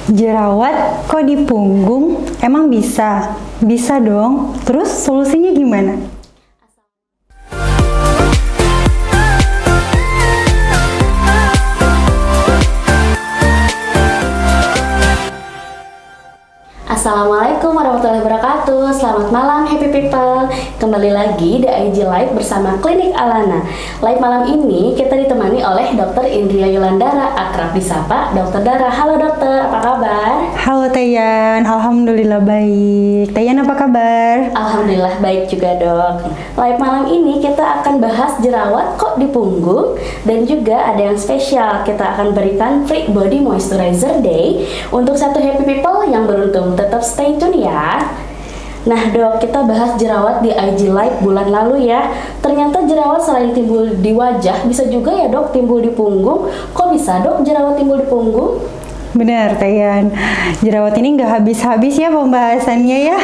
Jerawat kok di punggung? Emang bisa? Bisa dong. Terus solusinya gimana? Assalamualaikum warahmatullahi wabarakatuh. Selamat malam happy people. Kembali lagi di IG Live bersama Klinik Alana. Live malam ini kita ditemani oleh Dr. Indria Yulandara, akrab disapa Dr. Dara. Halo dokter, apa kabar? Halo Tayan, alhamdulillah baik. Tayan apa kabar? Alhamdulillah baik juga dok. Live malam ini kita akan bahas jerawat kok di punggung, dan juga ada yang spesial. Kita akan berikan free body moisturizer day untuk satu happy people yang beruntung. Tetap stay tune ya. Nah dok, kita bahas jerawat di IG Live bulan lalu ya. Ternyata jerawat selain timbul di wajah, bisa juga ya dok timbul di punggung. Kok bisa dok jerawat timbul di punggung? Benar, Tayan. Jerawat ini nggak habis-habis ya pembahasannya ya.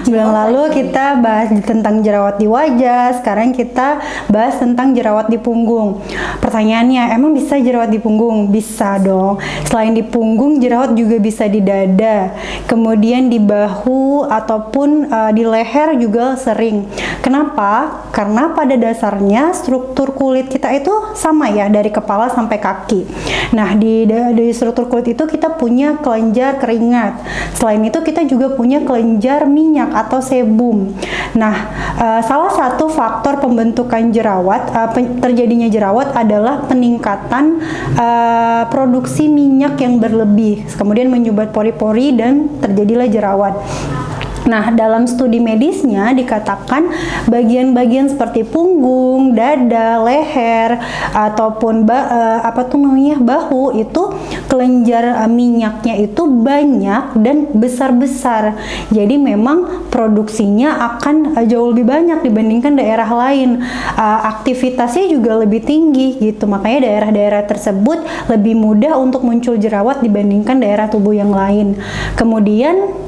Bulan lalu kita bahas tentang jerawat di wajah, sekarang kita bahas tentang jerawat di punggung. Pertanyaannya, emang bisa jerawat di punggung? Bisa dong. Selain di punggung, jerawat juga bisa di dada, kemudian di bahu ataupun di leher juga sering. Kenapa? Karena pada dasarnya struktur kulit kita itu sama ya, dari kepala sampai kaki. Nah, di struktur kulit itu kita punya kelenjar keringat. Selain itu kita juga punya kelenjar minyak atau sebum. Nah, salah satu faktor pembentukan jerawat, terjadinya jerawat adalah peningkatan produksi minyak yang berlebih, kemudian menyumbat pori-pori dan terjadilah jerawat. Nah, dalam studi medisnya dikatakan bagian-bagian seperti punggung, dada, leher, ataupun bahu itu kelenjar minyaknya itu banyak dan besar-besar. Jadi memang produksinya akan jauh lebih banyak dibandingkan daerah lain. Aktivitasnya juga lebih tinggi gitu. Makanya daerah-daerah tersebut lebih mudah untuk muncul jerawat dibandingkan daerah tubuh yang lain. Kemudian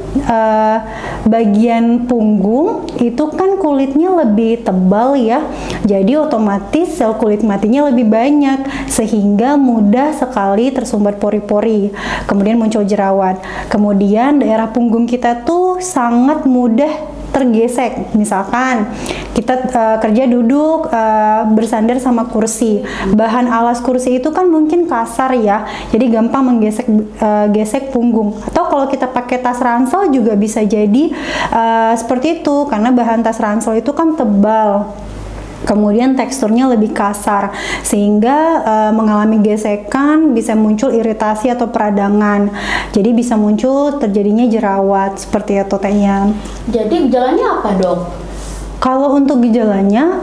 bagian punggung itu kan kulitnya lebih tebal ya, jadi otomatis sel kulit matinya lebih banyak sehingga mudah sekali tersumbat pori-pori, kemudian muncul jerawat. Kemudian daerah punggung kita tuh sangat mudah tergesek. Misalkan kita kerja duduk bersandar sama kursi, bahan alas kursi itu kan mungkin kasar ya, jadi gampang gesek punggung. Atau kalau kita pakai tas ransel juga bisa jadi seperti itu, karena bahan tas ransel itu kan tebal, kemudian teksturnya lebih kasar sehingga mengalami gesekan, bisa muncul iritasi atau peradangan, jadi bisa muncul terjadinya jerawat seperti itu Tanya. Jadi gejalanya apa dok? Kalau untuk gejalanya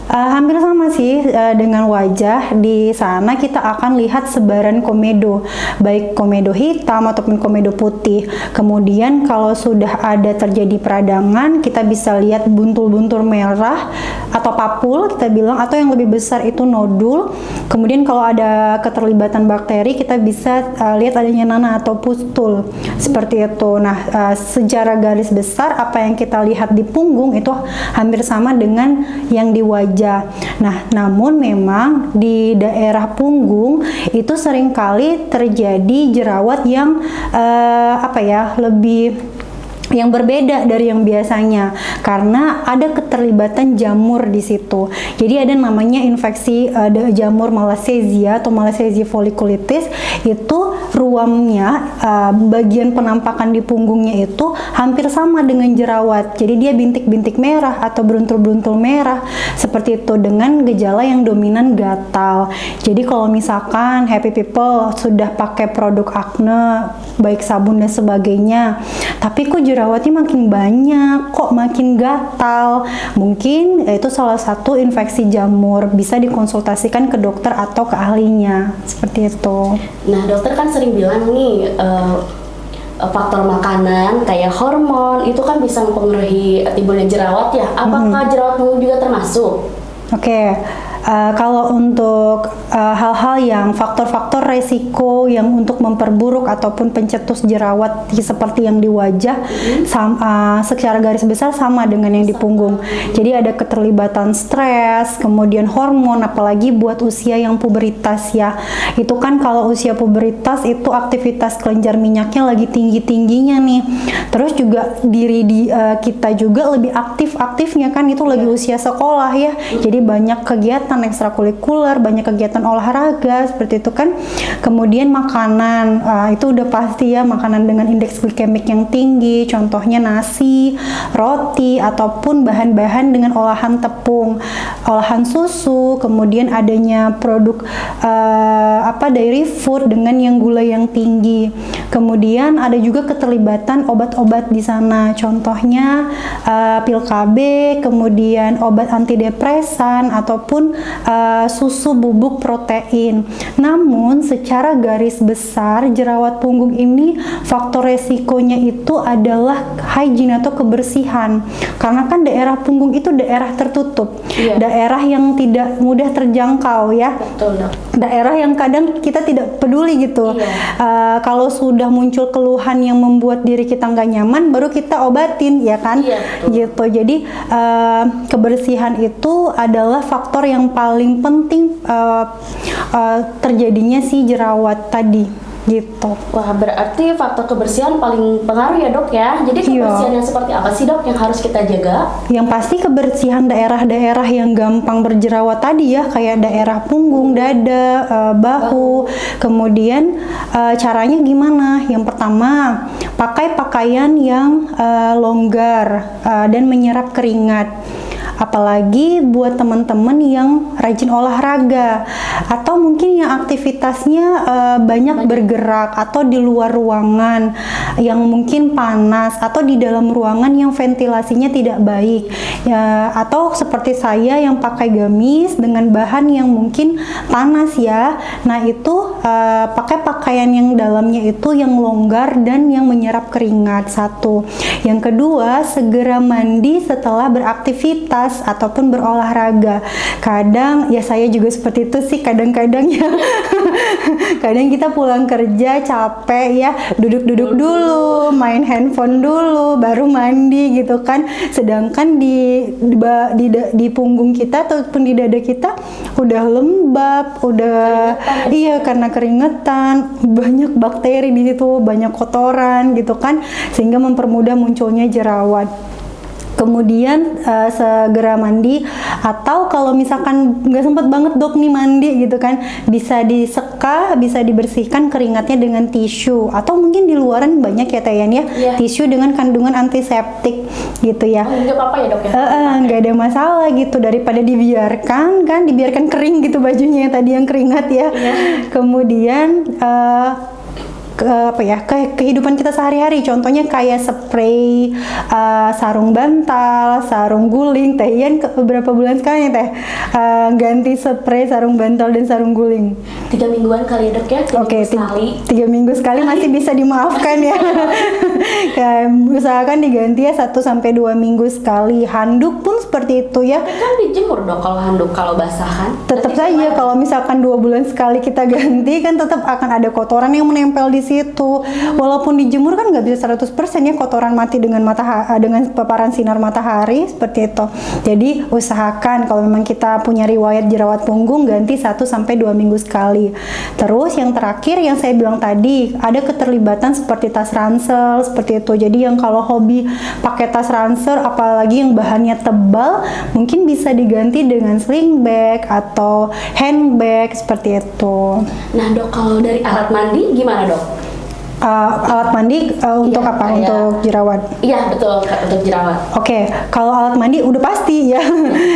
hampir sama sih dengan wajah. Di sana kita akan lihat sebaran komedo, baik komedo hitam ataupun komedo putih. Kemudian kalau sudah ada terjadi peradangan, kita bisa lihat buntul-buntul merah atau papul kita bilang, atau yang lebih besar itu nodul. Kemudian kalau ada keterlibatan bakteri, kita bisa lihat adanya nanah atau pustul seperti itu. Nah, secara garis besar apa yang kita lihat di punggung itu hampir sama dengan yang di wajah. Nah, namun memang di daerah punggung itu seringkali terjadi jerawat yang yang berbeda dari yang biasanya, karena ada keterlibatan jamur di situ. Jadi ada namanya infeksi jamur Malassezia atau Malassezia folliculitis. Itu ruamnya, bagian penampakan di punggungnya itu hampir sama dengan jerawat. Jadi dia bintik-bintik merah atau beruntul-beruntul merah seperti itu, dengan gejala yang dominan gatal. Jadi kalau misalkan happy people sudah pakai produk acne, baik sabun dan sebagainya, tapi kok jerawatnya makin banyak, kok makin gatal, mungkin itu salah satu infeksi jamur. Bisa dikonsultasikan ke dokter atau ke ahlinya seperti itu. Nah dokter kan sering bilang nih faktor makanan kayak hormon itu kan bisa mempengaruhi timbulnya jerawat ya. Apakah jerawat punggung juga termasuk? Oke. Kalau untuk hal-hal yang faktor-faktor resiko yang untuk memperburuk ataupun pencetus jerawat seperti yang di wajah, secara garis besar sama dengan yang di punggung. Jadi ada keterlibatan stres, kemudian hormon, apalagi buat usia yang puberitas ya. Itu kan kalau usia puberitas itu aktivitas kelenjar minyaknya lagi tinggi-tingginya nih. Terus juga kita juga lebih aktifnya kan, itu lagi usia sekolah ya. Jadi banyak kegiatan ekstrakurikuler, banyak kegiatan olahraga seperti itu kan. Kemudian makanan, itu udah pasti ya, makanan dengan indeks glikemik yang tinggi, contohnya nasi, roti, ataupun bahan-bahan dengan olahan tepung, olahan susu, kemudian adanya produk dairy food dengan yang gula yang tinggi. Kemudian ada juga keterlibatan obat-obat di sana, contohnya pil KB, kemudian obat antidepresan ataupun susu bubuk protein. Namun secara garis besar jerawat punggung ini faktor resikonya itu adalah hygiene atau kebersihan. Karena kan daerah punggung itu daerah tertutup, daerah yang tidak mudah terjangkau ya. Betul, Dok. Daerah yang kadang kita tidak peduli gitu. Kalau sudah muncul keluhan yang membuat diri kita nggak nyaman, baru kita obatin ya kan. Gitu. Jadi kebersihan itu adalah faktor yang paling penting terjadinya si jerawat tadi. Gitu. Wah, berarti faktor kebersihan paling pengaruh ya, Dok ya. Jadi kebersihan yang seperti apa sih, Dok, yang harus kita jaga? Yang pasti kebersihan daerah-daerah yang gampang berjerawat tadi ya, kayak daerah punggung, dada, bahu. Kemudian caranya gimana? Yang pertama, pakai pakaian yang longgar dan menyerap keringat. Apalagi buat teman-teman yang rajin olahraga atau mungkin yang aktivitasnya banyak bergerak atau di luar ruangan yang mungkin panas atau di dalam ruangan yang ventilasinya tidak baik ya, atau seperti saya yang pakai gamis dengan bahan yang mungkin panas ya. Nah itu pakai pakaian yang dalamnya itu yang longgar dan yang menyerap keringat, satu. Yang kedua, segera mandi setelah beraktivitas ataupun berolahraga. Kadang ya saya juga seperti itu sih kadang-kadang ya. Kadang kita pulang kerja capek ya, duduk-duduk dulu, main handphone dulu, baru mandi gitu kan. Sedangkan di punggung kita ataupun di dada kita udah lembab, udah karena keringetan, banyak bakteri di situ, banyak kotoran gitu kan, sehingga mempermudah munculnya jerawat. Kemudian segera mandi, atau kalau misalkan nggak sempet banget Dok nih mandi gitu kan, bisa diseka, bisa dibersihkan keringatnya dengan tisu, atau mungkin di luaran banyak ya Tayan ya, tisu dengan kandungan antiseptik gitu ya. Nggak apa-apa ya Dok ya? Nggak ada masalah gitu, daripada dibiarkan kering gitu bajunya yang tadi yang keringat ya. Kemudian kehidupan kita sehari-hari, contohnya kayak spray, sarung bantal, sarung guling. Teh Ian beberapa bulan sekali Teh ganti spray, sarung bantal dan sarung guling? 3 mingguan kali ya Dok ya? Oke, 3 minggu sekali masih bisa dimaafkan ya. Usahakan diganti ya 1-2 minggu sekali. Handuk pun seperti itu ya. Tapi kan dijemur Dok kalau handuk, kalau basah kan? Tetap saja kalau misalkan 2 bulan sekali kita ganti kan tetap akan ada kotoran yang menempel di situ. Walaupun dijemur kan nggak bisa 100% ya kotoran mati dengan dengan paparan sinar matahari seperti itu. Jadi usahakan kalau memang kita punya riwayat jerawat punggung, ganti 1-2 minggu sekali. Terus yang terakhir yang saya bilang tadi, ada keterlibatan seperti tas ransel seperti itu. Jadi yang kalau hobi pakai tas ransel apalagi yang bahannya tebal, mungkin bisa diganti dengan sling bag atau handbag seperti itu. Nah Dok, kalau dari alat mandi gimana Dok? Alat mandi untuk apa? Untuk jerawat? Iya betul, untuk jerawat. Oke, kalau alat mandi udah pasti ya.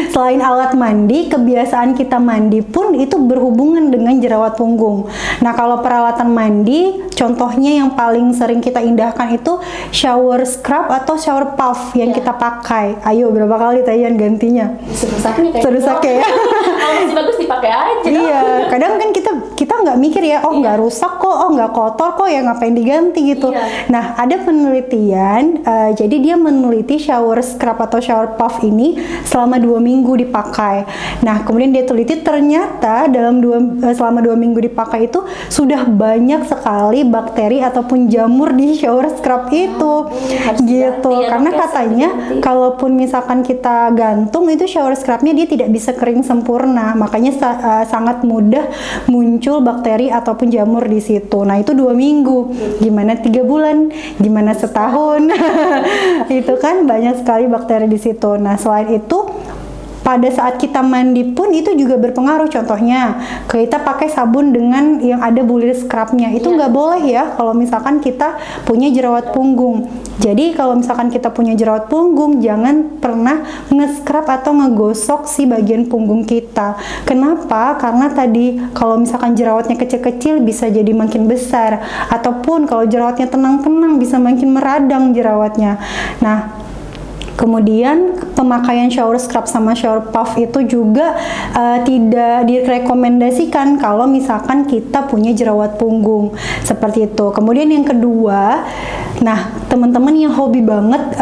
Selain alat mandi, kebiasaan kita mandi pun itu berhubungan dengan jerawat punggung. Nah kalau peralatan mandi, contohnya yang paling sering kita indahkan itu shower scrub atau shower puff yang kita pakai. Ayo berapa kali Tayan gantinya? Serusak nih kayaknya. Serusak ya. Kalau masih bagus dipakai aja. Iya, kadang kan kita nggak mikir ya, oh nggak rusak kok, oh nggak kotor kok, ya ngapain diganti gitu. Nah, ada penelitian, jadi dia meneliti shower scrub atau shower puff ini selama 2 minggu dipakai. Nah, kemudian dia teliti ternyata selama 2 minggu dipakai itu sudah banyak sekali bakteri ataupun jamur di shower scrub itu, gitu. Karena katanya kalaupun misalkan kita gantung itu shower scrubnya dia tidak bisa kering sempurna, makanya sangat mudah muncul bakteri ataupun jamur di situ. Nah, itu 2 minggu, gimana 3 bulan, gimana setahun. Itu kan banyak sekali bakteri di situ. Nah, selain itu pada saat kita mandi pun itu juga berpengaruh. Contohnya kita pakai sabun dengan yang ada bulir scrubnya, itu nggak boleh ya kalau misalkan kita punya jerawat punggung. Jadi kalau misalkan kita punya jerawat punggung, jangan pernah nge-scrub atau ngegosok si bagian punggung kita. Kenapa? Karena tadi kalau misalkan jerawatnya kecil-kecil bisa jadi makin besar, ataupun kalau jerawatnya tenang-tenang bisa makin meradang jerawatnya. Nah, kemudian pemakaian shower scrub sama shower puff itu juga tidak direkomendasikan kalau misalkan kita punya jerawat punggung, seperti itu. Kemudian yang kedua, nah teman-teman yang hobi banget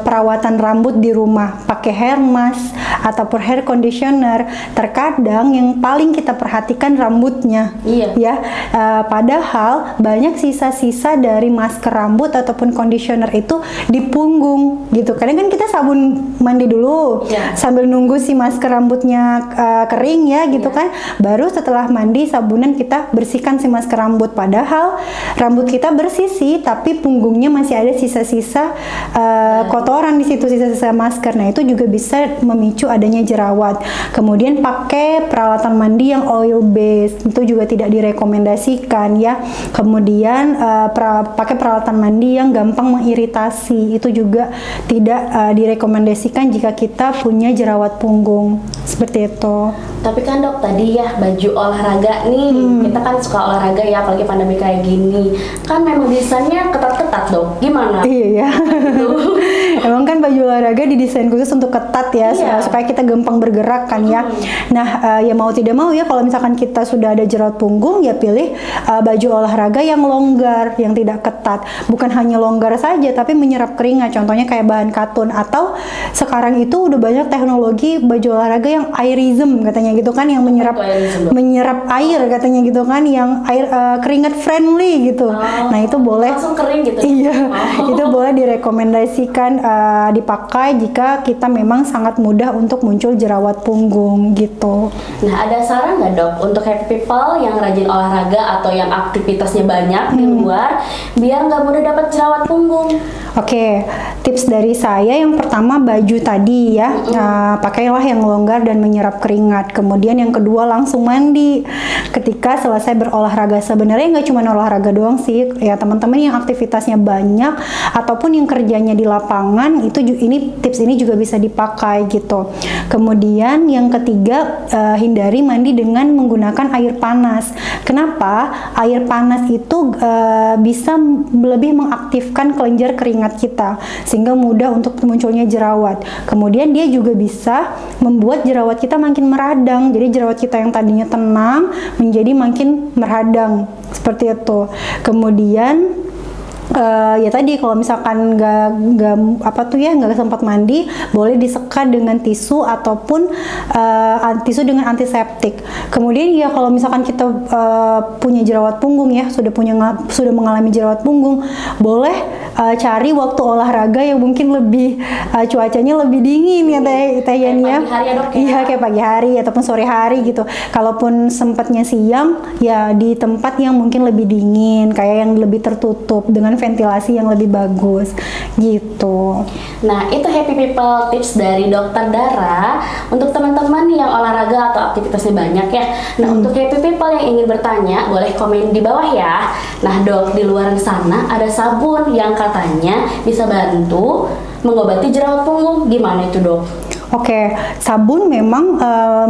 perawatan rambut di rumah, pakai hair mask ataupun hair conditioner, terkadang yang paling kita perhatikan rambutnya, ya. Padahal banyak sisa-sisa dari masker rambut ataupun conditioner itu di punggung, gitu. Kadang kan kita sabun mandi dulu, sambil nunggu si masker rambutnya kering ya, gitu kan. Baru setelah mandi sabunan kita bersihkan si masker rambut. Padahal rambut kita bersih sih, tapi punggungnya masih ada sisa-sisa kotoran di situ, sisa-sisa masker. Nah, itu juga bisa memicu adanya jerawat. Kemudian pakai peralatan mandi yang oil based, itu juga tidak direkomendasikan ya. Kemudian pakai peralatan mandi yang gampang mengiritasi, itu juga tidak direkomendasikan jika kita punya jerawat punggung, seperti itu. Tapi kan dok, tadi ya baju olahraga nih, kita kan suka olahraga ya, apalagi pandemi kayak gini, kan memang desainnya ketat-ketat dok, gimana? Iya ya. Emang kan baju olahraga didesain khusus untuk ketat ya, supaya kita gampang bergerak kan ya. Nah, ya mau tidak mau ya, kalau misalkan kita sudah ada jerawat punggung, ya pilih baju olahraga yang longgar, yang tidak ketat. Bukan hanya longgar saja, tapi menyerap keringat, contohnya kayak bahan katun. Atau sekarang itu udah banyak teknologi baju olahraga yang airism katanya gitu kan, yang menyerap air katanya gitu kan, yang air keringat friendly gitu. Nah, itu boleh langsung kering gitu. Iya, itu boleh direkomendasikan dipakai jika kita memang sangat mudah untuk muncul jerawat punggung gitu. Nah, ada saran nggak dok untuk happy people yang rajin olahraga atau yang aktivitasnya banyak di luar biar nggak mudah dapat jerawat punggung? Oke, tips dari saya yang pertama baju tadi ya, pakailah yang longgar dan menyerap keringat. Kemudian yang kedua langsung mandi ketika selesai berolahraga. Sebenarnya nggak cuma olahraga doang sih, ya teman-teman yang aktivitasnya banyak ataupun yang kerjanya di lapangan itu tips ini juga bisa dipakai gitu. Kemudian yang ketiga, hindari mandi dengan menggunakan air panas. Kenapa? Air panas itu bisa lebih mengaktifkan kelenjar keringat kita sehingga mudah untuk munculnya jerawat. Kemudian dia juga bisa membuat jerawat kita makin meradang. Jadi jerawat kita yang tadinya tenang menjadi makin meradang, seperti itu. Kemudian ya tadi kalau misalkan nggak sempat mandi, boleh disekat dengan tisu ataupun tisu dengan antiseptik. Kemudian ya kalau misalkan kita punya jerawat punggung ya, sudah mengalami jerawat punggung, boleh cari waktu olahraga yang mungkin lebih cuacanya lebih dingin ya Teh Yani ya. Iya, kayak pagi hari ataupun sore hari gitu. Kalaupun sempatnya siang ya di tempat yang mungkin lebih dingin, kayak yang lebih tertutup dengan ventilasi yang lebih bagus gitu. Nah, itu happy people tips dari Dokter Dara untuk teman-teman yang olahraga atau aktivitasnya banyak ya. Nah, untuk happy people yang ingin bertanya boleh komen di bawah ya. Nah dok, di luar sana ada sabun yang katanya bisa bantu mengobati jerawat punggung, gimana itu dok? Oke, sabun memang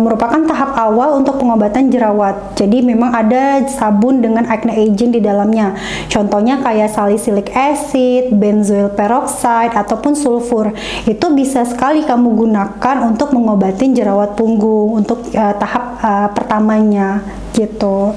merupakan tahap awal untuk pengobatan jerawat. Jadi memang ada sabun dengan acne agent di dalamnya. Contohnya kayak salicylic acid, benzoyl peroxide, ataupun sulfur. Itu bisa sekali kamu gunakan untuk mengobati jerawat punggung untuk tahap pertamanya gitu.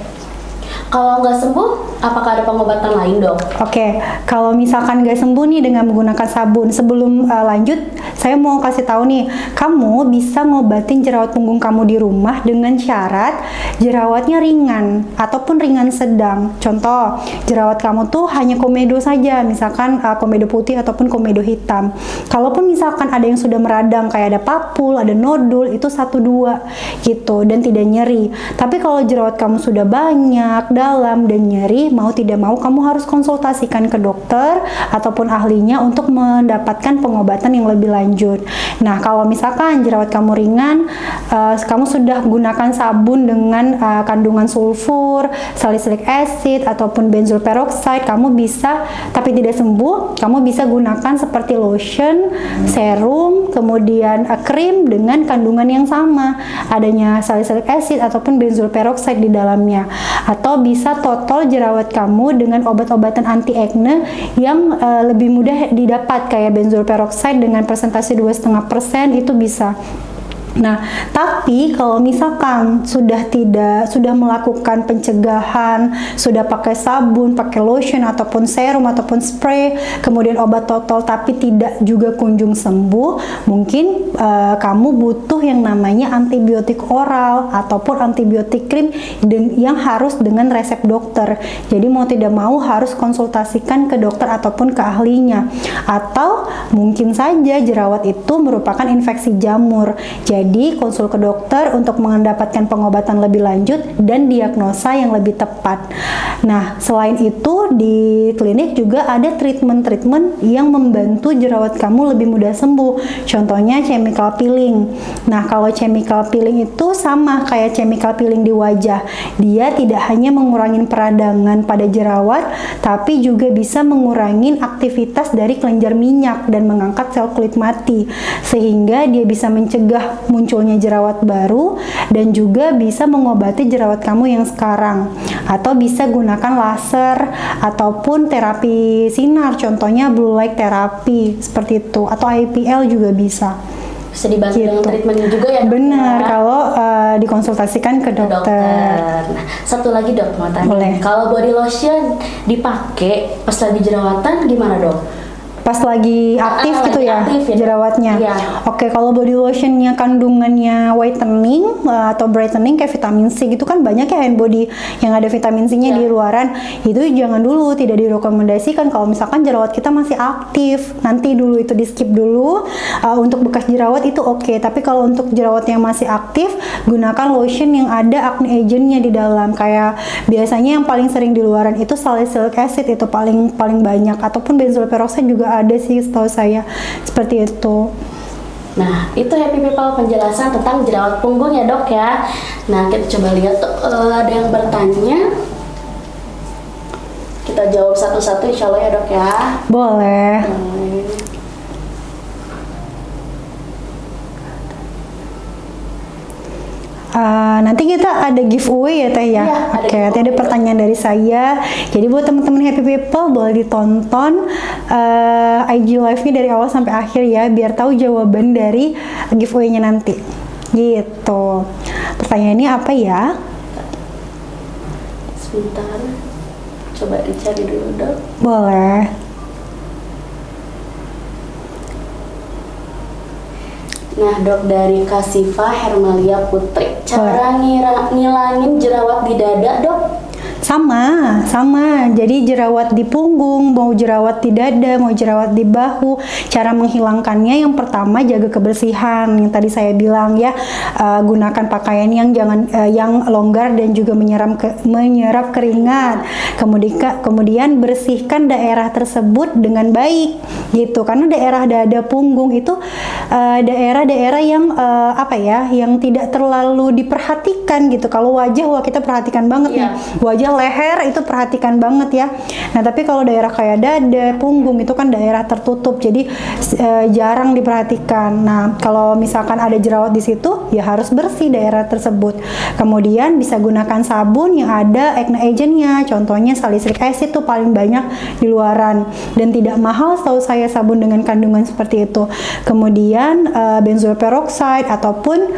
Kalau nggak sembuh, apakah ada pengobatan lain, Dok? Oke, kalau misalkan nggak sembuh nih dengan menggunakan sabun, sebelum lanjut, saya mau kasih tahu nih, kamu bisa ngobatin jerawat punggung kamu di rumah dengan syarat jerawatnya ringan ataupun ringan sedang. Contoh, jerawat kamu tuh hanya komedo saja, misalkan komedo putih ataupun komedo hitam. Kalaupun misalkan ada yang sudah meradang, kayak ada papul, ada nodul, itu 1-2 gitu, dan tidak nyeri. Tapi kalau jerawat kamu sudah banyak, dalam, dan nyeri, mau tidak mau kamu harus konsultasikan ke dokter ataupun ahlinya untuk mendapatkan pengobatan yang lebih lanjut. Nah, kalau misalkan jerawat kamu ringan, kamu sudah gunakan sabun dengan kandungan sulfur, salicylic acid ataupun benzoyl peroxide, kamu bisa, tapi tidak sembuh, kamu bisa gunakan seperti lotion, serum, kemudian krim dengan kandungan yang sama, adanya salicylic acid ataupun benzoyl peroxide di dalamnya. Atau bisa total jerawat kamu dengan obat-obatan anti acne yang lebih mudah didapat, kayak benzoyl peroxide dengan persentase 2,5% itu bisa. Nah, tapi kalau misalkan sudah melakukan pencegahan, sudah pakai sabun, pakai lotion ataupun serum ataupun spray, kemudian obat total tapi tidak juga kunjung sembuh, mungkin kamu butuh yang namanya antibiotik oral ataupun antibiotik krim yang harus dengan resep dokter. Jadi mau tidak mau harus konsultasikan ke dokter ataupun ke ahlinya. Atau mungkin saja jerawat itu merupakan infeksi jamur. Jadi konsul ke dokter untuk mendapatkan pengobatan lebih lanjut dan diagnosa yang lebih tepat. Nah, selain itu di klinik juga ada treatment-treatment yang membantu jerawat kamu lebih mudah sembuh. Contohnya chemical peeling. Nah, kalau chemical peeling itu sama kayak chemical peeling di wajah. Dia tidak hanya mengurangi peradangan pada jerawat, tapi juga bisa mengurangi aktivitas dari kelenjar minyak dan mengangkat sel kulit mati, sehingga dia bisa mencegah munculnya jerawat baru dan juga bisa mengobati jerawat kamu yang sekarang. Atau bisa gunakan laser ataupun terapi sinar, contohnya blue light therapy seperti itu, atau IPL juga bisa. Bisa dibantu dengan treatment juga ya, Dok? Benar, kalau dikonsultasikan ke dokter. Nah, satu lagi, Dok, mau tanya. Boleh. Kalau body lotion dipakai pas lagi jerawatan gimana, Dok? Pas lagi aktif gitu ya, jerawatnya. Iya. Oke, kalau body lotionnya kandungannya whitening atau brightening kayak vitamin C gitu kan banyak ya hand body yang ada vitamin C-nya di luaran. Itu jangan dulu, tidak direkomendasikan kalau misalkan jerawat kita masih aktif. Nanti dulu itu di skip dulu. Untuk bekas jerawat itu oke, tapi kalau untuk jerawat yang masih aktif, gunakan lotion yang ada acne agent-nya di dalam. Kayak biasanya yang paling sering di luaran itu salicylic acid, itu paling banyak, ataupun benzoyl peroxide juga ada sih setahu saya, seperti itu. Nah, itu Happy People penjelasan tentang jerawat punggung ya, Dok ya. Nah, kita coba lihat tuh, ada yang bertanya. Kita jawab satu-satu insya Allah ya, Dok ya. Boleh. Nanti kita ada giveaway ya Teh ya. Iya, Oke, nanti ada pertanyaan dari saya. Jadi buat teman-teman Happy People boleh ditonton IG live-nya dari awal sampai akhir ya, biar tahu jawaban dari giveaway-nya nanti. Gitu. Pertanyaannya apa ya? Sebentar. Coba dicari dulu, Dok. Boleh. Nah, Dok, dari Kasifa Hermalia Putri, cara ngilangin jerawat di dada, Dok? Sama. Jadi jerawat di punggung, mau jerawat di dada, mau jerawat di bahu, cara menghilangkannya yang pertama jaga kebersihan. Yang tadi saya bilang ya, gunakan pakaian yang yang longgar dan juga menyerap keringat. Kemudian bersihkan daerah tersebut dengan baik, gitu. Karena daerah dada punggung itu daerah-daerah yang yang tidak terlalu diperhatikan gitu. Kalau wajah, kita perhatikan banget nih. Wajah, leher itu perhatikan banget ya. Nah, tapi kalau daerah kayak dada, punggung itu kan daerah tertutup, jadi jarang diperhatikan. Nah, kalau misalkan ada jerawat di situ, ya harus bersih daerah tersebut. Kemudian bisa gunakan sabun yang ada acne agent-nya, contohnya salicylic acid tuh paling banyak di luaran dan tidak mahal setahu saya sabun dengan kandungan seperti itu. Kemudian benzoyl peroxide ataupun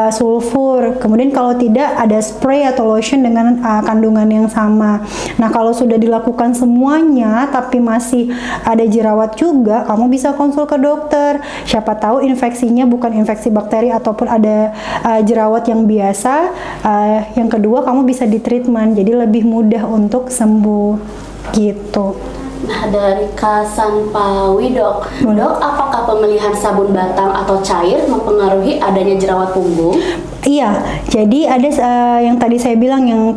sulfur. Kemudian kalau tidak ada spray atau lotion dengan kandungan yang yang sama. Nah, kalau sudah dilakukan semuanya tapi masih ada jerawat juga, kamu bisa konsul ke dokter. Siapa tahu infeksinya bukan infeksi bakteri ataupun ada jerawat yang biasa. Yang kedua, kamu bisa di treatment, jadi lebih mudah untuk sembuh gitu. Nah, dari Kasanpawi dok, apakah pemilihan sabun batang atau cair mempengaruhi adanya jerawat punggung? Iya, jadi ada yang tadi saya bilang yang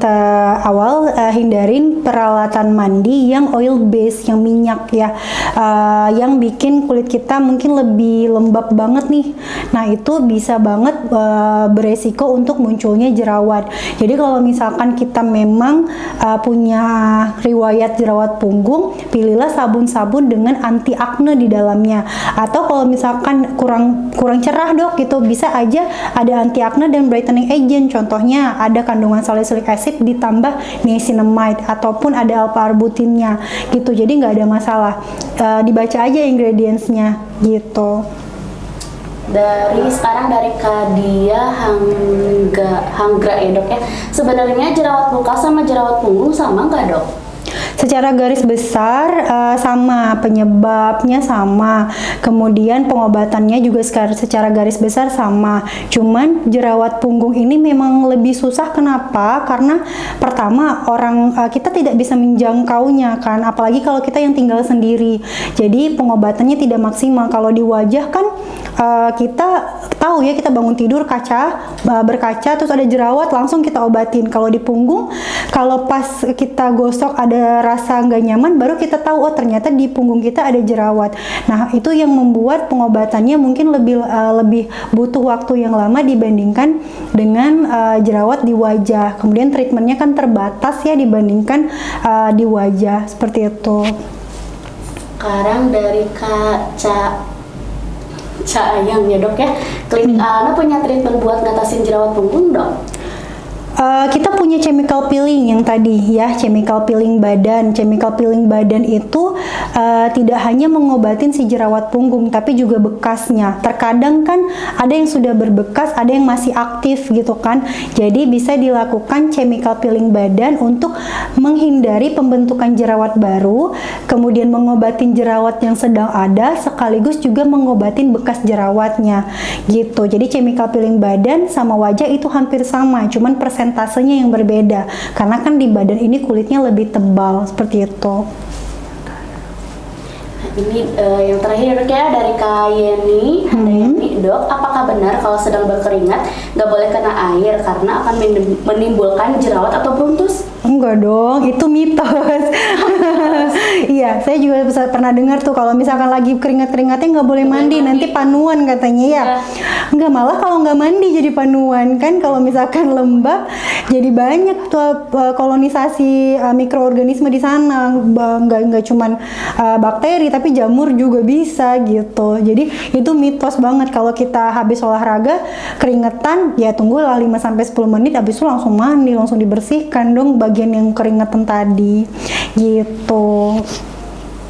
awal, hindarin peralatan mandi yang oil base, yang minyak ya, yang bikin kulit kita mungkin lebih lembab banget nih. Nah, itu bisa banget beresiko untuk munculnya jerawat. Jadi kalau misalkan kita memang punya riwayat jerawat punggung, pilihlah sabun-sabun dengan anti akne di dalamnya. Atau kalau misalkan kurang cerah dok, gitu bisa aja ada anti akne dan brightening agent. Contohnya ada kandungan salicylic acid ditambah niacinamide ataupun ada alpha-arbutinnya gitu. Jadi nggak ada masalah. Dibaca aja ingredientsnya gitu. Sekarang dari Kadia Hanggra ya dok ya. Sebenarnya jerawat muka sama jerawat punggung sama nggak dok? Secara garis besar sama, penyebabnya sama, kemudian pengobatannya juga secara garis besar sama. Cuman jerawat punggung ini memang lebih susah. Kenapa? Karena pertama kita tidak bisa menjangkaunya kan, apalagi kalau kita yang tinggal sendiri. Jadi pengobatannya tidak maksimal. Kalau di wajah kan kita tahu ya, kita bangun tidur berkaca terus ada jerawat langsung kita obatin. Kalau di punggung, kalau pas kita gosok ada rasa nggak nyaman, baru kita tahu oh ternyata di punggung kita ada jerawat. Nah, itu yang membuat pengobatannya mungkin lebih butuh waktu yang lama dibandingkan dengan jerawat di wajah. Kemudian treatmentnya kan terbatas ya dibandingkan di wajah, seperti itu. Sekarang dari Kak Ayang ya dok ya, klinik Alana punya treatment buat ngatasin jerawat punggung dok? Kita punya chemical peeling yang tadi ya, chemical peeling badan. Chemical peeling badan itu tidak hanya mengobatin si jerawat punggung, tapi juga bekasnya. Terkadang kan ada yang sudah berbekas, ada yang masih aktif gitu kan. Jadi bisa dilakukan chemical peeling badan untuk menghindari pembentukan jerawat baru, kemudian mengobatin jerawat yang sedang ada, sekaligus juga mengobatin bekas jerawatnya gitu. Jadi chemical peeling badan sama wajah itu hampir sama, cuman persentasenya yang berbeda karena kan di badan ini kulitnya lebih tebal, seperti itu. Ini yang terakhir dok ya, dari Kak Yeni. Dok, apakah benar kalau sedang berkeringat nggak boleh kena air karena akan menimbulkan jerawat atau bruntus? Enggak dong, itu mitos. Iya, saya juga pernah dengar tuh kalau misalkan lagi keringat-keringatnya nggak boleh mandi, nanti panuan katanya ya. Enggak, malah kalau nggak mandi jadi panuan kan. Kalau misalkan lembab jadi banyak tuh kolonisasi mikroorganisme di sana. Nggak cuman bakteri tapi jamur juga bisa gitu. Jadi itu mitos banget. Kalau kita habis olahraga keringetan ya tunggulah 5-10 menit, habis itu langsung mandi, langsung dibersihkan dong bagian yang keringetan tadi gitu.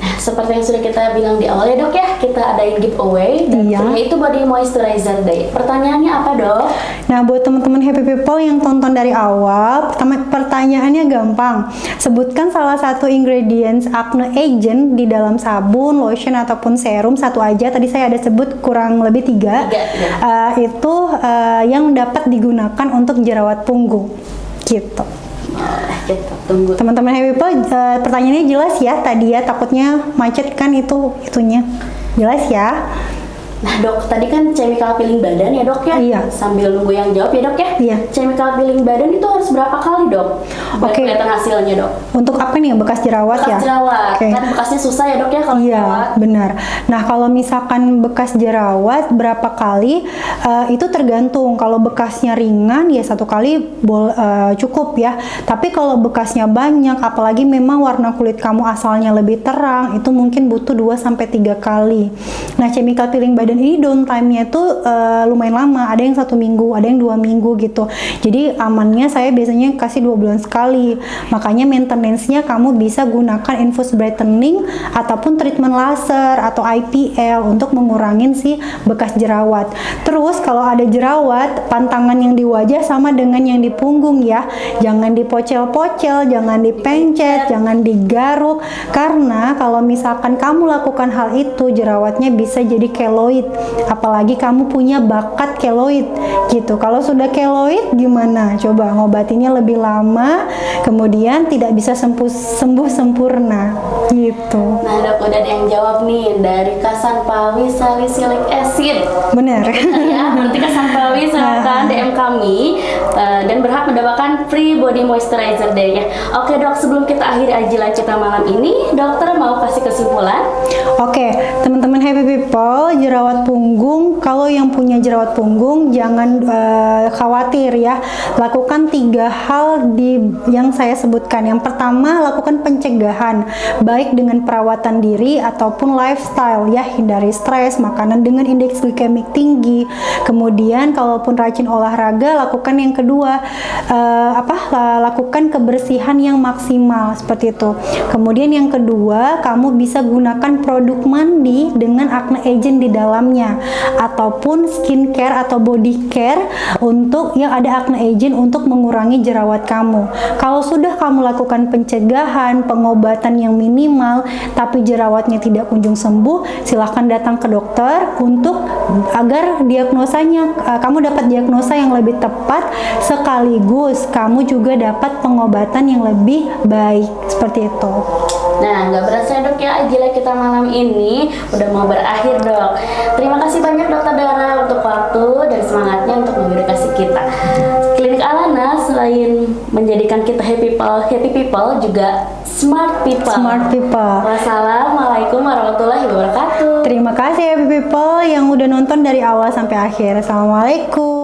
Nah, seperti yang sudah kita bilang di awal ya dok ya, kita adain giveaway dan itu body moisturizer day. Pertanyaannya apa dok? Nah, buat teman-teman happy people yang tonton dari awal, pertanyaannya gampang. Sebutkan salah satu ingredients acne agent di dalam sabun, lotion ataupun serum, satu aja. Tadi saya ada sebut kurang lebih 3. Itu yang dapat digunakan untuk jerawat punggung gitu. Tunggu. Teman-teman happy people, pertanyaannya jelas ya tadi ya, takutnya macet kan itunya. Jelas ya? Nah dok, tadi kan chemical peeling badan ya dok ya? Iya. Sambil nunggu yang jawab ya dok ya? Iya. Chemical peeling badan itu harus berapa kali dok? Biar kelihatan hasilnya dok? Untuk apa nih, bekas jerawat ya? Bekas jerawat, kan bekasnya susah ya dok ya kalau jerawat? Iya, benar. Nah kalau misalkan bekas jerawat berapa kali, itu tergantung. Kalau bekasnya ringan ya 1 kali cukup ya. Tapi kalau bekasnya banyak, apalagi memang warna kulit kamu asalnya lebih terang, itu mungkin butuh 2-3 kali. Nah chemical peeling badan dan ini downtime-nya tuh lumayan lama, ada yang 1 minggu, ada yang 2 minggu gitu. Jadi amannya saya biasanya kasih 2 bulan sekali. Makanya maintenance-nya kamu bisa gunakan infus brightening ataupun treatment laser atau IPL untuk mengurangin si bekas jerawat. Terus kalau ada jerawat, pantangan yang di wajah sama dengan yang di punggung ya. Jangan dipocel-pocel, jangan dipencet, jangan digaruk, karena kalau misalkan kamu lakukan hal itu, jerawatnya bisa jadi keloid. Apalagi kamu punya bakat keloid gitu. Kalau sudah keloid gimana? Coba ngobatinnya lebih lama, kemudian tidak bisa sembuh sempurna gitu. Nah dok, udah ada yang jawab nih dari Kasanpawi Salicylic Acid. Bener. Ya, berarti Kasanpawi silakan DM kami dan berhak mendapatkan free body moisturizer day ya. Oke dok, sebelum kita akhiri ajilan kita malam ini, dokter mau kasih kesimpulan? Oke, teman-teman happy people, jerawat punggung, kalau yang punya jerawat punggung jangan khawatir ya. Lakukan 3 hal yang saya sebutkan. Yang pertama, lakukan pencegahan baik dengan perawatan diri ataupun lifestyle ya, hindari stres, makanan dengan indeks glikemik tinggi. Kemudian kalaupun rajin olahraga, lakukan yang kedua, lakukan kebersihan yang maksimal seperti itu. Kemudian yang kedua, kamu bisa gunakan produk mandi dengan acne agent di dalamnya ataupun skincare atau body care untuk yang ada acne agent untuk mengurangi jerawat kamu. Kalau sudah kamu lakukan pencegahan, pengobatan yang minimal tapi jerawatnya tidak kunjung sembuh, silahkan datang ke dokter untuk agar diagnosanya kamu dapat diagnosa yang lebih tepat, sekaligus kamu juga dapat pengobatan yang lebih baik seperti itu. Nah, nggak berasa dok ya, ajilan kita malam ini udah mau berakhir dok. Terima kasih banyak dokter Dara untuk waktu dan semangatnya untuk mengedukasi kita. Klinik Alana selain menjadikan kita happy people juga smart people. Wassalamualaikum warahmatullahi wabarakatuh. Terima kasih happy people yang udah nonton dari awal sampai akhir. Assalamualaikum.